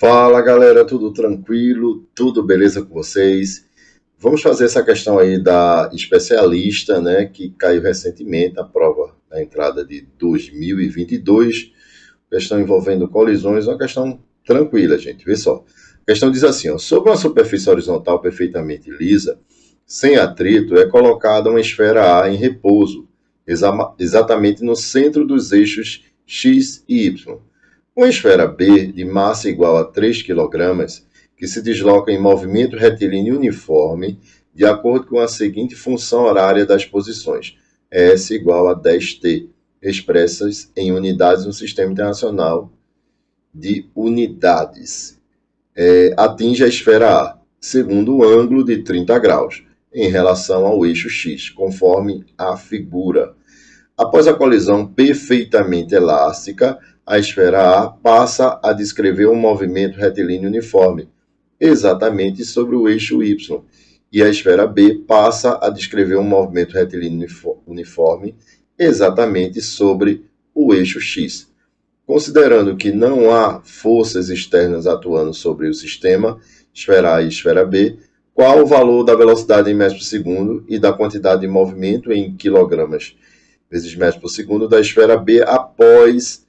Fala galera, tudo tranquilo? Tudo beleza com vocês? Vamos fazer essa questão aí da especialista, né, que caiu recentemente, a prova da entrada de 2022, questão envolvendo colisões, uma questão tranquila, gente, vê só. A questão diz assim, ó, sobre uma superfície horizontal perfeitamente lisa, sem atrito, é colocada uma esfera A em repouso, exatamente no centro dos eixos X e Y. Uma esfera B de massa igual a 3 kg, que se desloca em movimento retilíneo uniforme, de acordo com a seguinte função horária das posições: S igual a 10t, expressas em unidades no Sistema Internacional de Unidades. Atinge a esfera A, segundo o ângulo de 30 graus, em relação ao eixo X, conforme a figura. Após a colisão perfeitamente elástica, a esfera A passa a descrever um movimento retilíneo uniforme, exatamente sobre o eixo Y, e a esfera B passa a descrever um movimento retilíneo uniforme, exatamente sobre o eixo X. Considerando que não há forças externas atuando sobre o sistema, esfera A e esfera B, qual o valor da velocidade em metros por segundo e da quantidade de movimento em quilogramas vezes metros por segundo da esfera B após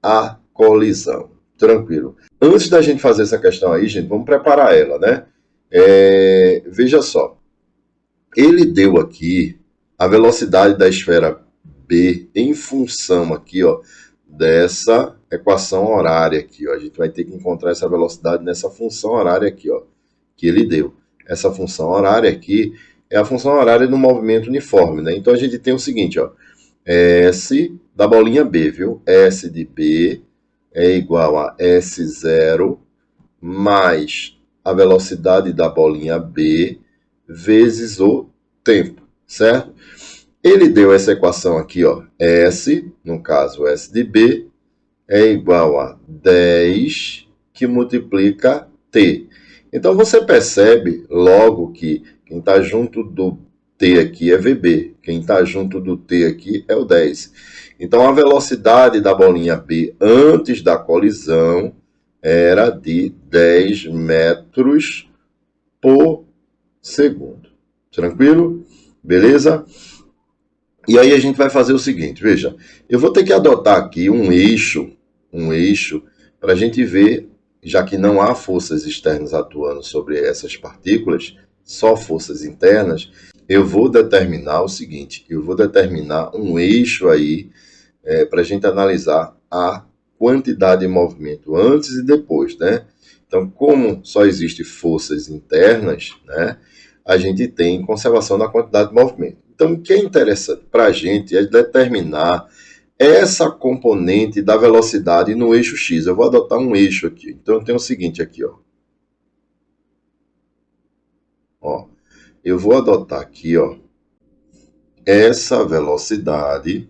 a colisão? Tranquilo. Antes da gente fazer essa questão aí, gente, vamos preparar ela, né? Veja só. Ele deu aqui a velocidade da esfera B em função aqui, ó, dessa equação horária aqui, ó. A gente vai ter que encontrar essa velocidade nessa função horária aqui, ó, que ele deu. Essa função horária aqui é a função horária do movimento uniforme, né? Então a gente tem o seguinte, ó, S da bolinha B, viu? S de B é igual a S0 mais a velocidade da bolinha B vezes o tempo, certo? Ele deu essa equação aqui, ó, S, no caso S de B, é igual a 10 que multiplica T. Então você percebe logo que quem está junto do T aqui é VB, quem está junto do T aqui é o 10. Então a velocidade da bolinha B antes da colisão era de 10 metros por segundo. Tranquilo? Beleza? E aí a gente vai fazer o seguinte, veja, eu vou ter que adotar aqui um eixo, para a gente ver, já que não há forças externas atuando sobre essas partículas, só forças internas, eu vou determinar o seguinte, eu vou determinar um eixo aí para a gente analisar a quantidade de movimento antes e depois, né? Então, como só existe forças internas, né, a gente tem conservação da quantidade de movimento. Então, o que é interessante para a gente é determinar essa componente da velocidade no eixo X. Eu vou adotar um eixo aqui. Então, eu tenho o seguinte aqui, ó. Eu vou adotar aqui, ó, essa velocidade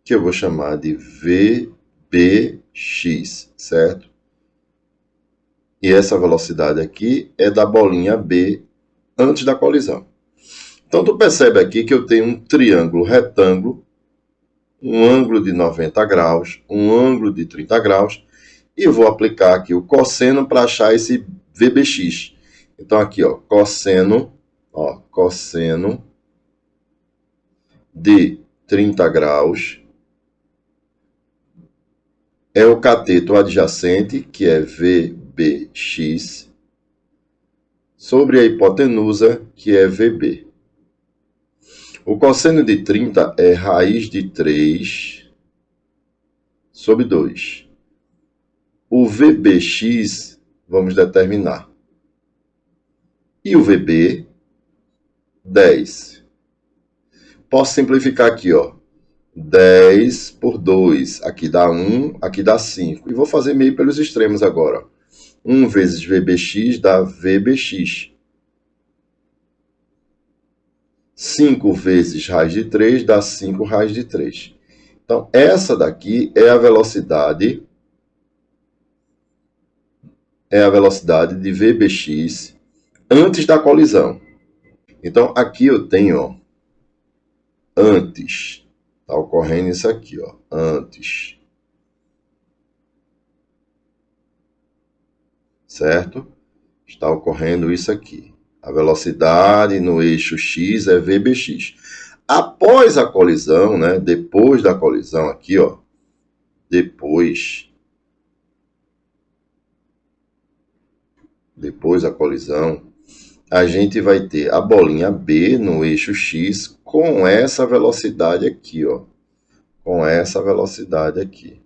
que eu vou chamar de VBX, certo? E essa velocidade aqui é da bolinha B antes da colisão. Então, tu percebe aqui que eu tenho um triângulo retângulo, um ângulo de 90 graus, um ângulo de 30 graus, e vou aplicar aqui o cosseno para achar esse VBX. Então, aqui, ó, cosseno de 30 graus é o cateto adjacente, que é VBX, sobre a hipotenusa, que é VB. O cosseno de 30 é raiz de 3 sobre 2. O VBX, vamos determinar. E o VB, 10. Posso simplificar aqui, ó. 10 por 2. Aqui dá 1, aqui dá 5. E vou fazer meio pelos extremos agora. 1 vezes VBX dá VBX. 5 vezes raiz de 3 dá 5 raiz de 3. Então, essa daqui é a velocidade de VBX antes da colisão. Então, aqui eu tenho, ó, antes. Está ocorrendo isso aqui, ó, antes. certo? Está ocorrendo isso aqui. A velocidade no eixo x é vbx. Após a colisão, né, depois da colisão aqui, ó, depois da colisão, a gente vai ter a bolinha B no eixo x com essa velocidade aqui, ó, com essa velocidade aqui.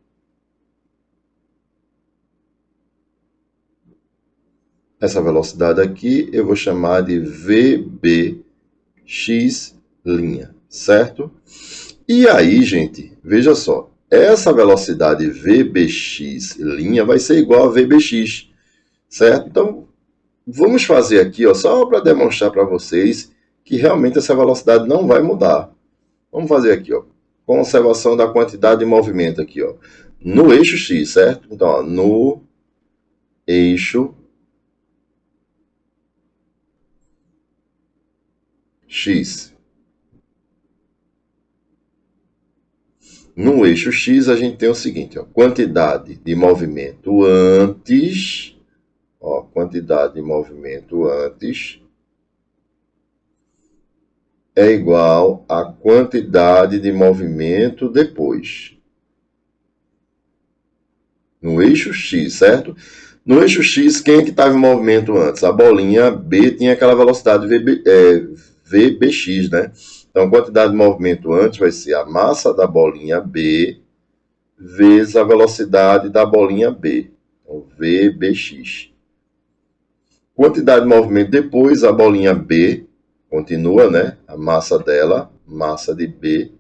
Essa velocidade aqui eu vou chamar de vbx', certo? E aí, gente, veja só, essa velocidade vbx' vai ser igual a vbx, certo? Então, vamos fazer aqui, ó, só para demonstrar para vocês que realmente essa velocidade não vai mudar. Vamos fazer aqui, ó, conservação da quantidade de movimento aqui, ó, no eixo x, certo? Então, ó, no eixo x. No eixo x, a gente tem o seguinte, ó, quantidade de movimento antes, ó, quantidade de movimento antes é igual à quantidade de movimento depois. No eixo x, certo? No eixo x, quem é que estava em movimento antes? A bolinha B tinha aquela velocidade vbx, né? Então, a quantidade de movimento antes vai ser a massa da bolinha B vezes a velocidade da bolinha B. Então, vbx. Quantidade de movimento depois, a bolinha B continua, né? A massa dela, massa de B,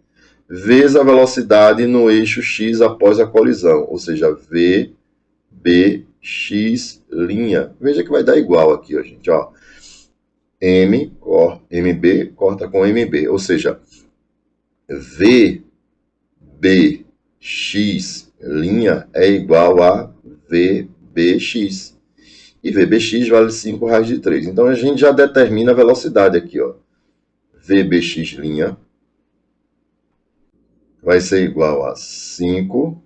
vezes a velocidade no eixo x após a colisão, ou seja, vbx'. Veja que vai dar igual aqui, ó, gente, ó. MB corta com MB, ou seja, VBX' é igual a VBX. E VBX vale 5 raios de 3. Então, a gente já determina a velocidade aqui, ó. VBX' vai ser igual a 5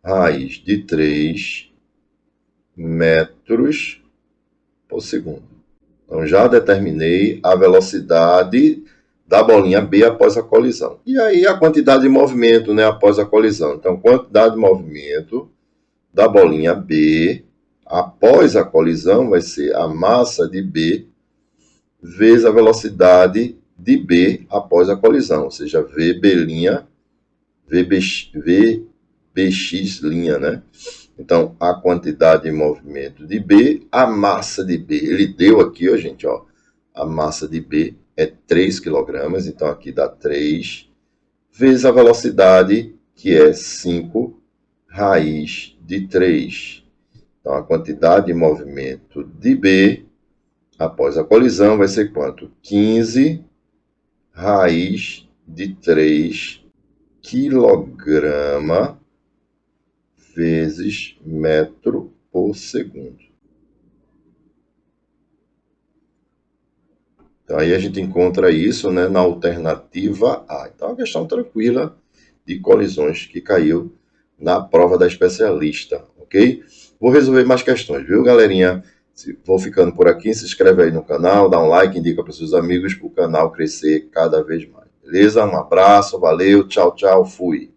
raiz de 3 metros por segundo. Então, já determinei a velocidade da bolinha B após a colisão. E aí, a quantidade de movimento, né, após a colisão. Então, quantidade de movimento da bolinha B após a colisão vai ser a massa de B vezes a velocidade de B após a colisão, ou seja, VBX', né? Então, a quantidade de movimento de B, a massa de B, ele deu aqui, ó, gente, ó, a massa de B é 3 kg, então aqui dá 3, vezes a velocidade, que é 5 raiz de 3. Então, a quantidade de movimento de B após a colisão vai ser quanto? 15 raiz de 3 quilograma vezes metro por segundo. Então, aí a gente encontra isso, né, na alternativa A. Então, é uma questão tranquila de colisões que caiu na prova da especialista, ok? Vou resolver mais questões, viu, galerinha? Vou ficando por aqui, se inscreve aí no canal, dá um like, indica para os seus amigos para o canal crescer cada vez mais. Beleza? Um abraço, valeu, tchau, tchau, fui.